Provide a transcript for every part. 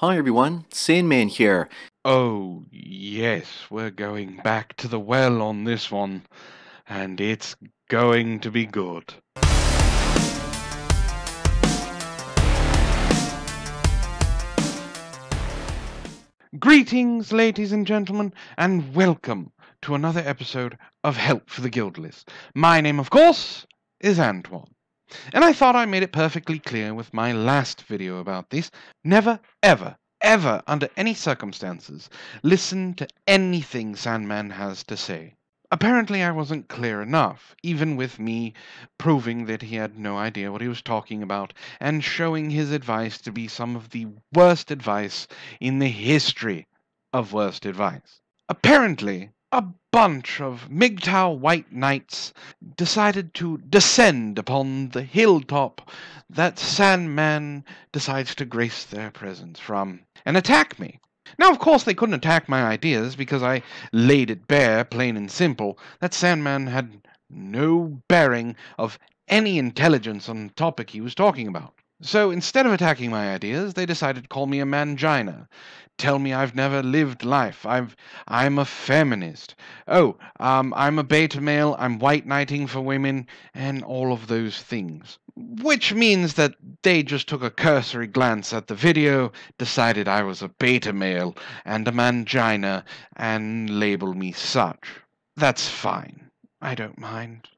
Hi everyone, Sandman here. Oh, yes, we're going back to the well on this one, and it's going to be good. Greetings, ladies and gentlemen, and welcome to another episode of Help for the Guildless. My name, of course, is Antoine, and I thought I made it perfectly clear with my last video about this. Never, ever, under any circumstances, listen to anything Sandman has to say. Apparently I wasn't clear enough, even with me proving that he had no idea what he was talking about and showing his advice to be some of the worst advice in the history of worst advice. Apparently, a bunch of MGTOW white knights decided to descend upon the hilltop that Sandman decides to grace their presence from and attack me. Now, of course, they couldn't attack my ideas because I laid it bare, plain and simple, that Sandman had no bearing of any intelligence on the topic he was talking about. So instead of attacking my ideas, they decided to call me a mangina, tell me I've never lived life, I'm a feminist. I'm a beta male, I'm white knighting for women, and all of those things. Which means that they just took a cursory glance at the video, decided I was a beta male and a mangina, and labeled me such. That's fine. I don't mind.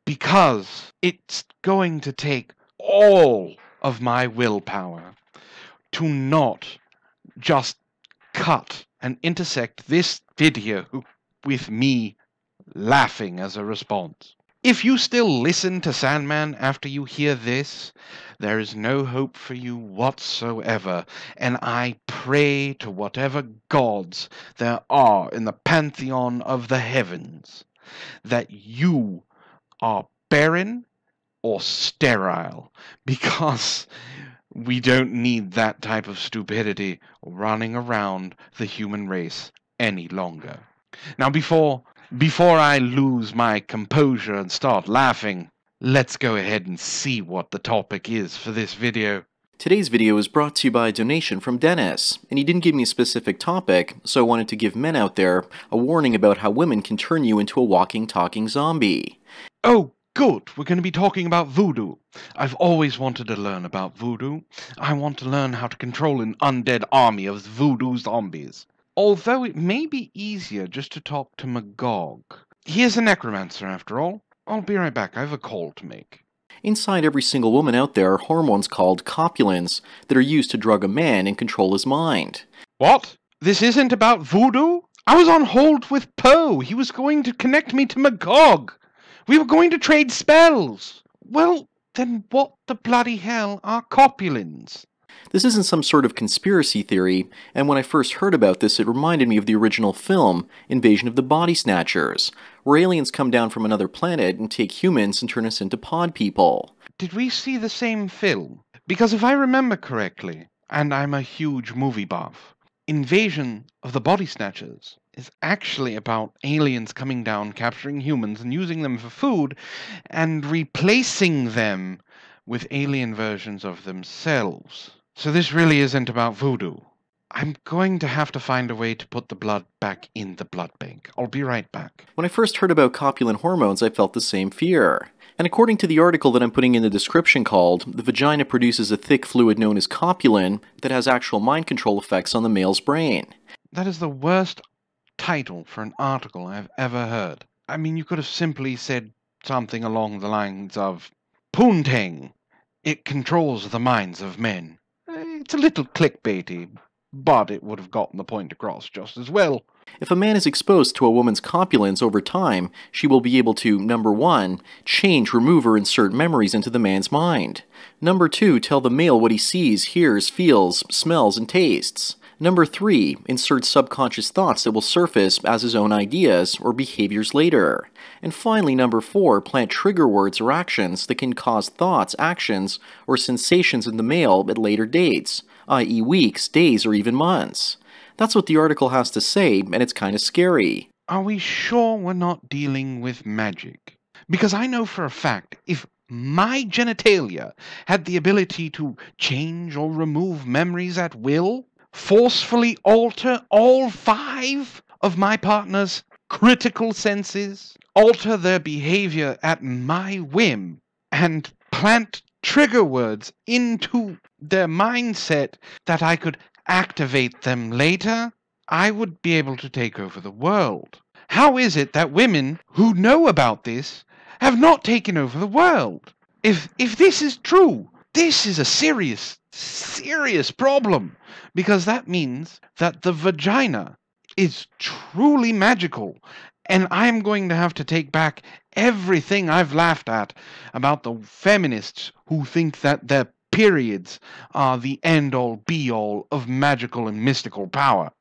Because it's going to take all of my willpower to not just cut and intersect this video with me laughing as a response. If you still listen to Sandman after you hear this, there is no hope for you whatsoever, and I pray to whatever gods there are in the pantheon of the heavens that you are barren or sterile, because we don't need that type of stupidity running around the human race any longer. Now, before I lose my composure and start laughing, let's go ahead and see what the topic is for this video. Today's video is brought to you by a donation from Dennis, and he didn't give me a specific topic, so I wanted to give men out there a warning about how women can turn you into a walking, talking zombie. Oh, good, we're going to be talking about voodoo. I've always wanted to learn about voodoo. I want to learn how to control an undead army of voodoo zombies. Although it may be easier just to talk to Magog. He is a necromancer, after all. I'll be right back, I have a call to make. Inside every single woman out there are hormones called copulins that are used to drug a man and control his mind. What? This isn't about voodoo? I was on hold with Poe. He was going to connect me to Magog. We were going to trade spells. Well, then what the bloody hell are copulins? This isn't some sort of conspiracy theory, and when I first heard about this, it reminded me of the original film, Invasion of the Body Snatchers, where aliens come down from another planet and take humans and turn us into pod people. Did we see the same film? Because if I remember correctly, and I'm a huge movie buff, Invasion of the Body Snatchers is actually about aliens coming down, capturing humans and using them for food, and replacing them with alien versions of themselves. So this really isn't about voodoo. I'm going to have to find a way to put the blood back in the blood bank. I'll be right back. When I first heard about copulin hormones, I felt the same fear. And according to the article that I'm putting in the description called, the vagina produces a thick fluid known as copulin that has actual mind control effects on the male's brain. That is the worst title for an article I've ever heard. I mean, you could have simply said something along the lines of, Poontang, it controls the minds of men. It's a little clickbaity, but it would have gotten the point across just as well. If a man is exposed to a woman's copulins over time, she will be able to, number 1, change, remove, or insert memories into the man's mind. Number 2, tell the male what he sees, hears, feels, smells, and tastes. Number 3, insert subconscious thoughts that will surface as his own ideas or behaviors later. And finally, number 4, plant trigger words or actions that can cause thoughts, actions, or sensations in the male at later dates, i.e. weeks, days, or even months. That's what the article has to say, and it's kind of scary. Are we sure we're not dealing with magic? Because I know for a fact, if my genitalia had the ability to change or remove memories at will, forcefully alter all 5 of my partner's critical senses, alter their behavior at my whim, and plant trigger words into their mindset that I could activate them later, I would be able to take over the world. How is it that women who know about this have not taken over the world? If this is true, this is a serious problem, because that means that the vagina is truly magical, and I'm going to have to take back everything I've laughed at about the feminists who think that their periods are the end-all be-all of magical and mystical power.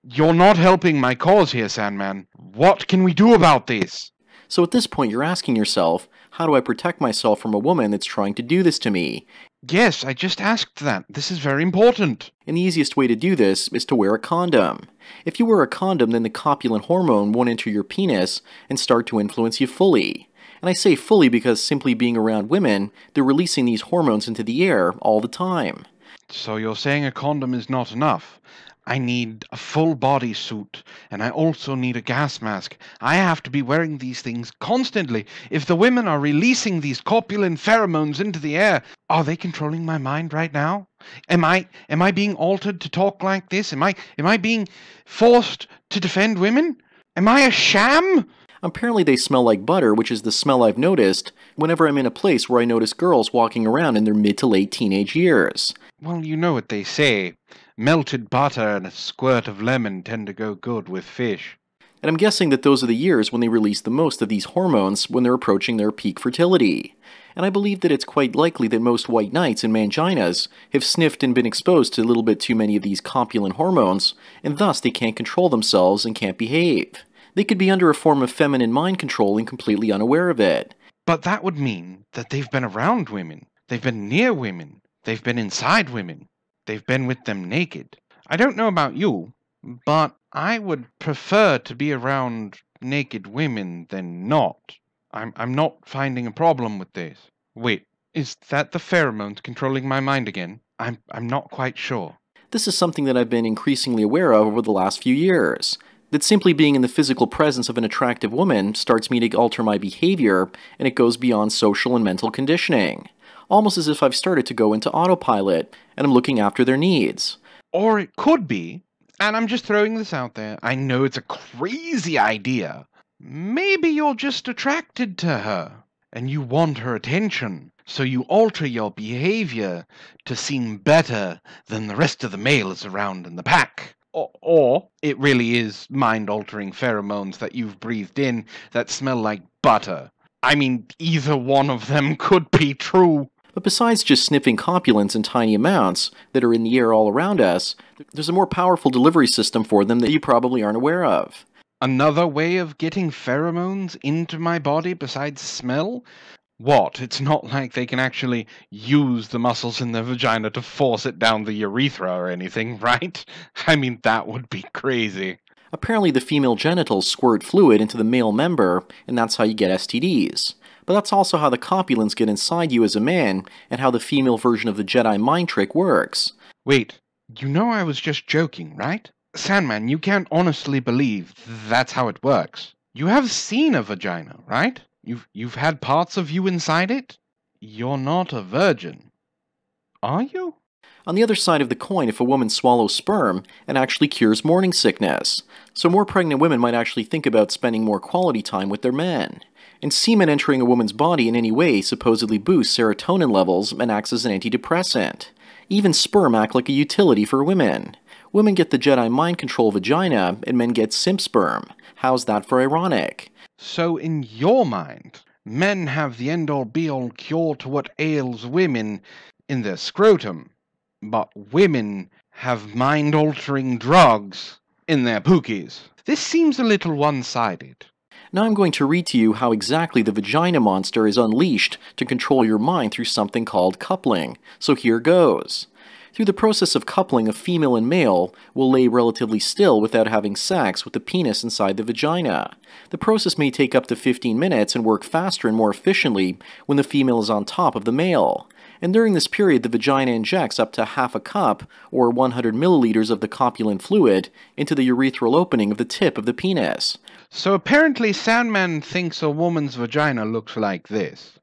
You're not helping my cause here, Sandman. What can we do about this? So at this point, you're asking yourself, how do I protect myself from a woman that's trying to do this to me? Yes, I just asked that. This is very important. And the easiest way to do this is to wear a condom. If you wear a condom, then the copulin hormone won't enter your penis and start to influence you fully. And I say fully because simply being around women, they're releasing these hormones into the air all the time. So you're saying a condom is not enough? I need a full body suit, and I also need a gas mask. I have to be wearing these things constantly. If the women are releasing these copulin pheromones into the air, are they controlling my mind right now? Am I being altered to talk like this? Am I being forced to defend women? Am I a sham? Apparently they smell like butter, which is the smell I've noticed whenever I'm in a place where I notice girls walking around in their mid to late teenage years. Well, you know what they say. Melted butter and a squirt of lemon tend to go good with fish. And I'm guessing that those are the years when they release the most of these hormones when they're approaching their peak fertility. And I believe that it's quite likely that most white knights and manginas have sniffed and been exposed to a little bit too many of these copulin hormones, and thus they can't control themselves and can't behave. They could be under a form of feminine mind control and completely unaware of it. But that would mean that they've been around women. They've been near women. They've been inside women. They've been with them naked. I don't know about you, but I would prefer to be around naked women than not. I'm not finding a problem with this. Wait, is that the pheromones controlling my mind again? I'm not quite sure. This is something that I've been increasingly aware of over the last few years. That simply being in the physical presence of an attractive woman starts me to alter my behavior, and it goes beyond social and mental conditioning. Almost as if I've started to go into autopilot, and I'm looking after their needs. Or it could be, and I'm just throwing this out there, I know it's a crazy idea. Maybe you're just attracted to her, and you want her attention, so you alter your behavior to seem better than the rest of the males around in the pack. Or it really is mind-altering pheromones that you've breathed in that smell like butter. I mean, either one of them could be true. But besides just sniffing copulins in tiny amounts that are in the air all around us, there's a more powerful delivery system for them that you probably aren't aware of. Another way of getting pheromones into my body besides smell? What? It's not like they can actually use the muscles in their vagina to force it down the urethra or anything, right? I mean, that would be crazy. Apparently the female genitals squirt fluid into the male member, and that's how you get STDs. But that's also how the copulins get inside you as a man, and how the female version of the Jedi mind trick works. Wait, you know I was just joking, right? Sandman, you can't honestly believe that's how it works. You have seen a vagina, right? You've had parts of you inside it? You're not a virgin. Are you? On the other side of the coin, if a woman swallows sperm, it actually cures morning sickness. So more pregnant women might actually think about spending more quality time with their men. And semen entering a woman's body in any way supposedly boosts serotonin levels and acts as an antidepressant. Even sperm act like a utility for women. Women get the Jedi mind control vagina, and men get simp sperm. How's that for ironic? So in your mind, men have the end-all be-all cure to what ails women in their scrotum, but women have mind-altering drugs in their pookies. This seems a little one-sided. Now I'm going to read to you how exactly the vagina monster is unleashed to control your mind through something called coupling. So here goes. Through the process of coupling, a female and male will lay relatively still without having sex with the penis inside the vagina. The process may take up to 15 minutes and work faster and more efficiently when the female is on top of the male. And during this period, the vagina injects up to half a cup, or 100 milliliters of the copulent fluid, into the urethral opening of the tip of the penis. So apparently Sandman thinks a woman's vagina looks like this.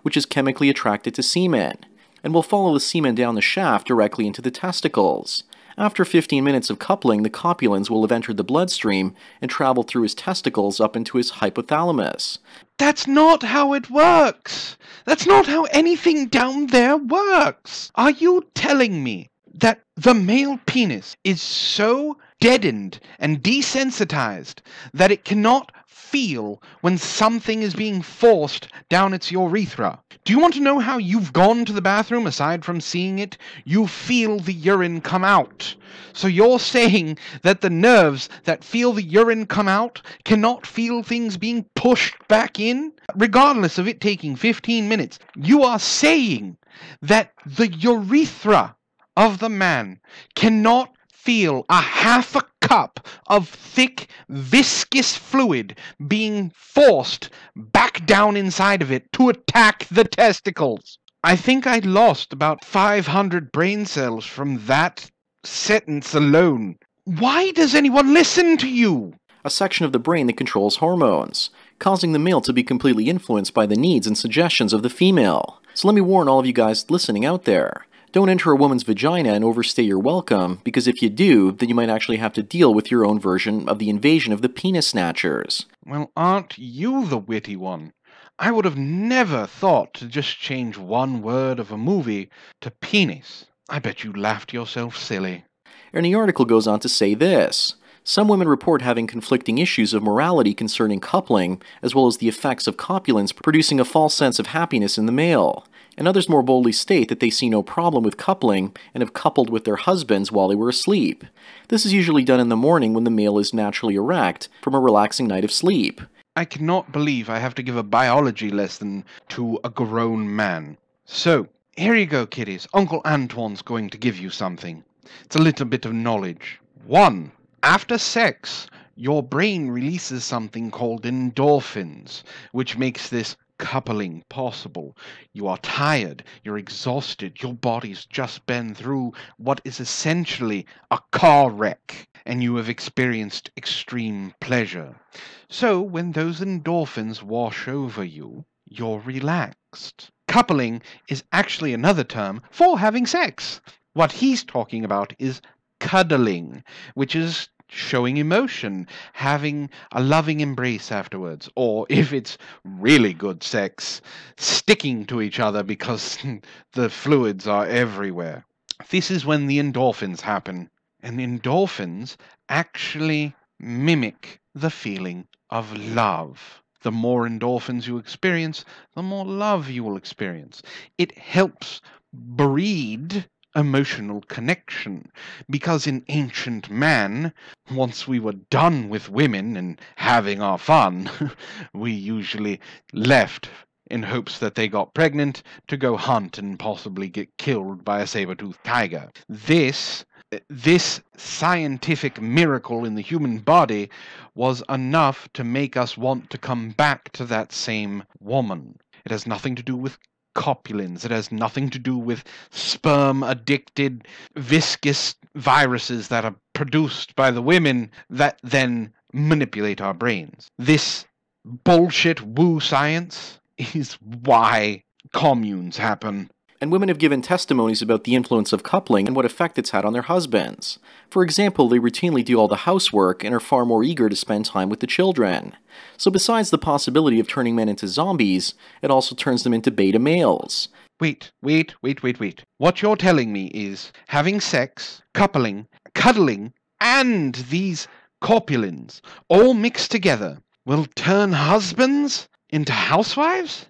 Which is chemically attracted to semen, and will follow the semen down the shaft directly into the testicles. After 15 minutes of coupling, the copulins will have entered the bloodstream and traveled through his testicles up into his hypothalamus. That's not how it works! That's not how anything down there works! Are you telling me that the male penis is so deadened and desensitized that it cannot feel when something is being forced down its urethra? Do you want to know how you've gone to the bathroom aside from seeing it? You feel the urine come out. So you're saying that the nerves that feel the urine come out cannot feel things being pushed back in? Regardless of it taking 15 minutes, you are saying that the urethra of the man cannot feel a half a cup of thick, viscous fluid being forced back down inside of it to attack the testicles. I think I lost about 500 brain cells from that sentence alone. Why does anyone listen to you? A section of the brain that controls hormones, causing the male to be completely influenced by the needs and suggestions of the female. So let me warn all of you guys listening out there. Don't enter a woman's vagina and overstay your welcome, because if you do, then you might actually have to deal with your own version of the invasion of the penis snatchers. Well, aren't you the witty one? I would have never thought to just change one word of a movie to penis. I bet you laughed yourself silly. And the article goes on to say this. Some women report having conflicting issues of morality concerning coupling, as well as the effects of copulence producing a false sense of happiness in the male. And others more boldly state that they see no problem with coupling and have coupled with their husbands while they were asleep. This is usually done in the morning when the male is naturally erect from a relaxing night of sleep. I cannot believe I have to give a biology lesson to a grown man. So, here you go, kiddies. Uncle Antoine's going to give you something. It's a little bit of knowledge. 1. After sex, your brain releases something called endorphins, which makes this coupling possible. You are tired, you're exhausted, your body's just been through what is essentially a car wreck, and you have experienced extreme pleasure. So when those endorphins wash over you, you're relaxed. Coupling is actually another term for having sex. What he's talking about is cuddling, which is showing emotion, having a loving embrace afterwards, or if it's really good sex, sticking to each other because the fluids are everywhere. This is when the endorphins happen, and endorphins actually mimic the feeling of love. The more endorphins you experience, the more love you will experience. It helps breed emotional connection, because in ancient man, once we were done with women and having our fun, we usually left in hopes that they got pregnant to go hunt and possibly get killed by a saber-toothed tiger. This scientific miracle in the human body was enough to make us want to come back to that same woman. It has nothing to do with copulins. It has nothing to do with sperm-addicted, viscous viruses that are produced by the women that then manipulate our brains. This bullshit woo science is why communes happen. And women have given testimonies about the influence of coupling and what effect it's had on their husbands. For example, they routinely do all the housework and are far more eager to spend time with the children. So besides the possibility of turning men into zombies, it also turns them into beta males. Wait. What you're telling me is having sex, coupling, cuddling, and these copulins all mixed together will turn husbands into housewives?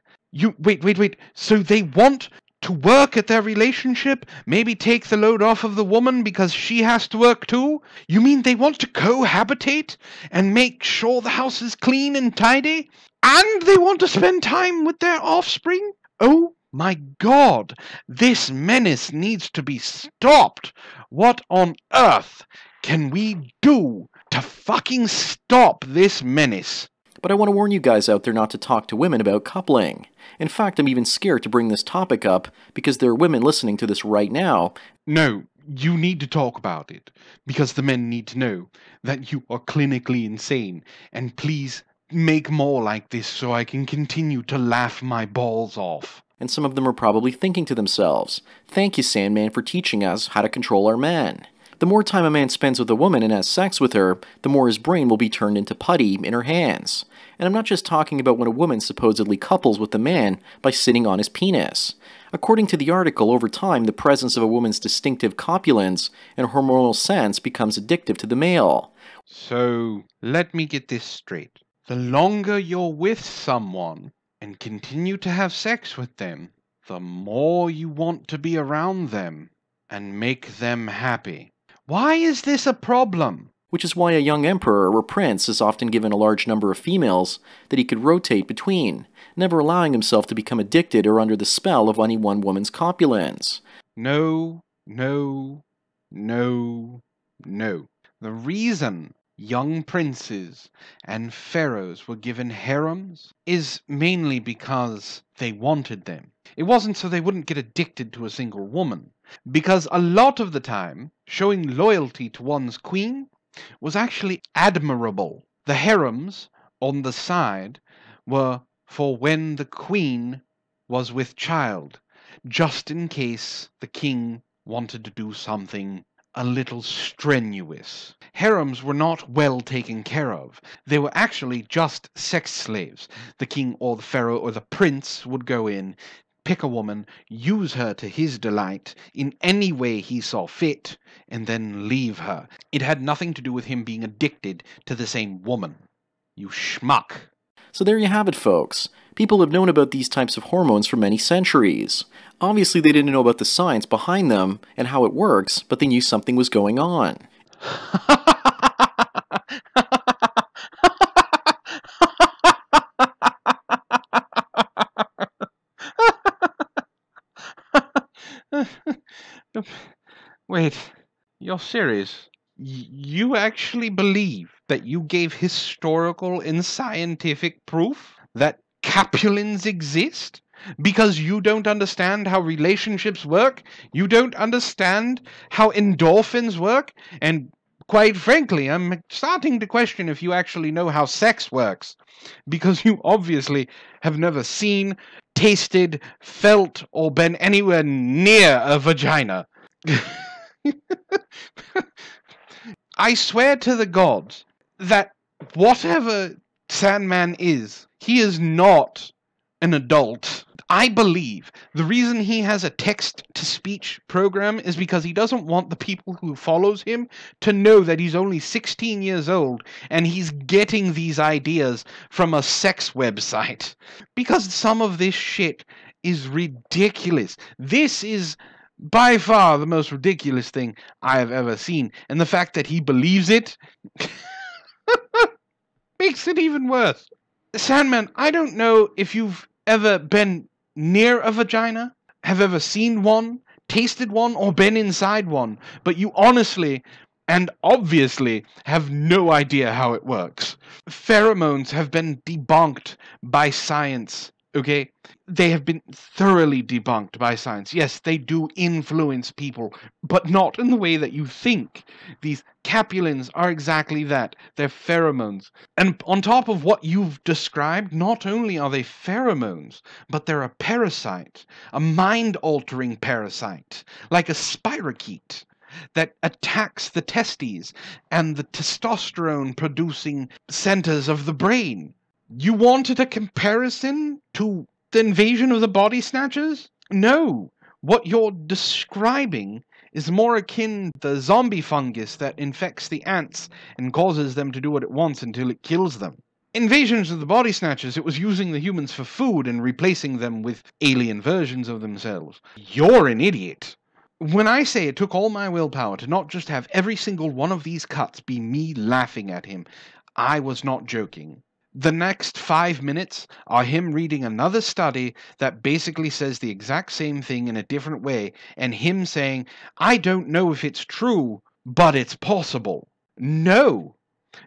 Wait. So they want to work at their relationship, maybe take the load off of the woman because she has to work too? You mean they want to cohabitate and make sure the house is clean and tidy? And they want to spend time with their offspring? Oh my God, this menace needs to be stopped. What on earth can we do to fucking stop this menace? But I want to warn you guys out there not to talk to women about coupling. In fact, I'm even scared to bring this topic up because there are women listening to this right now. No, you need to talk about it, because the men need to know that you are clinically insane, and please make more like this so I can continue to laugh my balls off. And some of them are probably thinking to themselves, "Thank you, Sandman, for teaching us how to control our men." The more time a man spends with a woman and has sex with her, the more his brain will be turned into putty in her hands. And I'm not just talking about when a woman supposedly couples with a man by sitting on his penis. According to the article, over time, the presence of a woman's distinctive copulence and hormonal sense becomes addictive to the male. So, let me get this straight. The longer you're with someone and continue to have sex with them, the more you want to be around them and make them happy. Why is this a problem? Which is why a young emperor or prince is often given a large number of females that he could rotate between, never allowing himself to become addicted or under the spell of any one woman's copulence. No, no, no, no. The reason young princes and pharaohs were given harems is mainly because they wanted them. It wasn't so they wouldn't get addicted to a single woman, because a lot of the time, showing loyalty to one's queen was actually admirable. The harems on the side were for when the queen was with child, just in case the king wanted to do something a little strenuous. Harems were not well taken care of. They were actually just sex slaves. The king or the pharaoh or the prince would go in, pick a woman, use her to his delight in any way he saw fit, and then leave her. It had nothing to do with him being addicted to the same woman. You schmuck. So there you have it, folks. People have known about these types of hormones for many centuries. Obviously, they didn't know about the science behind them and how it works, but they knew something was going on. Wait, you're serious? You actually believe that you gave historical and scientific proof that capulins exist? Because you don't understand how relationships work? You don't understand how endorphins work? And quite frankly, I'm starting to question if you actually know how sex works. Because you obviously have never seen, tasted, felt, or been anywhere near a vagina. I swear to the gods that whatever Sandman is, he is not an adult. I believe the reason he has a text-to-speech program is because he doesn't want the people who follows him to know that he's only 16 years old and he's getting these ideas from a sex website. Because some of this shit is ridiculous. This is by far the most ridiculous thing I have ever seen. And the fact that he believes it makes it even worse. Sandman, I don't know if you've ever been near a vagina, have ever seen one, tasted one, or been inside one, but you honestly and obviously have no idea how it works. Pheromones have been debunked by science, okay? They have been thoroughly debunked by science. Yes, they do influence people, but not in the way that you think. These capulins are exactly that. They're pheromones. And on top of what you've described, not only are they pheromones, but they're a parasite, a mind-altering parasite, like a spirochete that attacks the testes and the testosterone-producing centers of the brain. You wanted a comparison to the invasion of the body snatchers? No. What you're describing is more akin to the zombie fungus that infects the ants and causes them to do what it wants until it kills them. Invasions of the body snatchers, it was using the humans for food and replacing them with alien versions of themselves. You're an idiot. When I say it took all my willpower to not just have every single one of these cuts be me laughing at him, I was not joking. The next 5 minutes are him reading another study that basically says the exact same thing in a different way, and him saying, I don't know if it's true, but it's possible. No,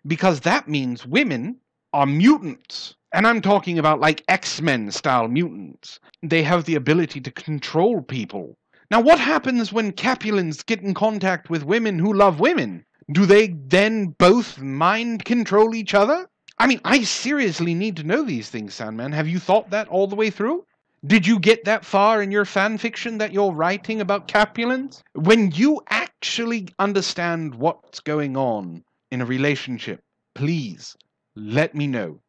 because that means women are mutants. And I'm talking about like X-Men style mutants. They have the ability to control people. Now, what happens when Capulins get in contact with women who love women? Do they then both mind control each other? I mean, I seriously need to know these things, Sandman. Have you thought that all the way through? Did you get that far in your fan fiction that you're writing about Capulins? When you actually understand what's going on in a relationship, please let me know,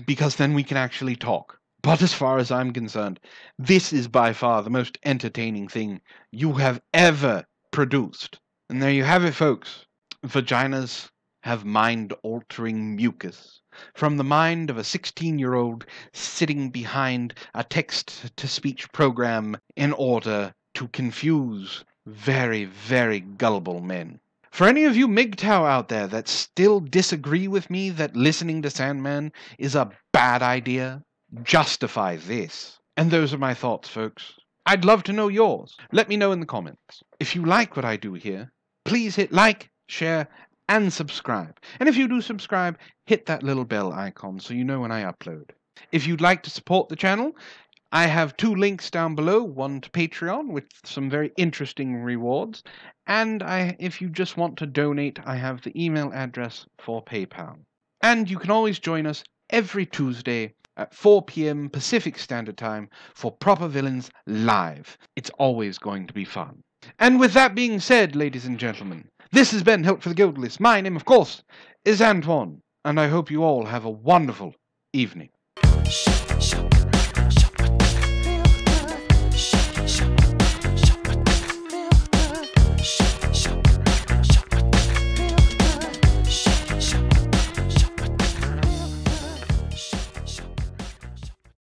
because then we can actually talk. But as far as I'm concerned, this is by far the most entertaining thing you have ever produced. And there you have it, folks. Vaginas have mind-altering mucus from the mind of a 16-year-old sitting behind a text-to-speech program in order to confuse very, very gullible men. For any of you MGTOW out there that still disagree with me that listening to Sandman is a bad idea, justify this. And those are my thoughts, folks. I'd love to know yours. Let me know in the comments. If you like what I do here, please hit like, share, and subscribe. And if you do subscribe, hit that little bell icon so you know when I upload. If you'd like to support the channel, I have 2 links down below, one to Patreon with some very interesting rewards, and if you just want to donate, I have the email address for PayPal. And you can always join us every Tuesday at 4 p.m. Pacific Standard Time for Proper Villains Live. It's always going to be fun. And with that being said, ladies and gentlemen, this has been Help for the Guild List. My name, of course, is Antoine, and I hope you all have a wonderful evening.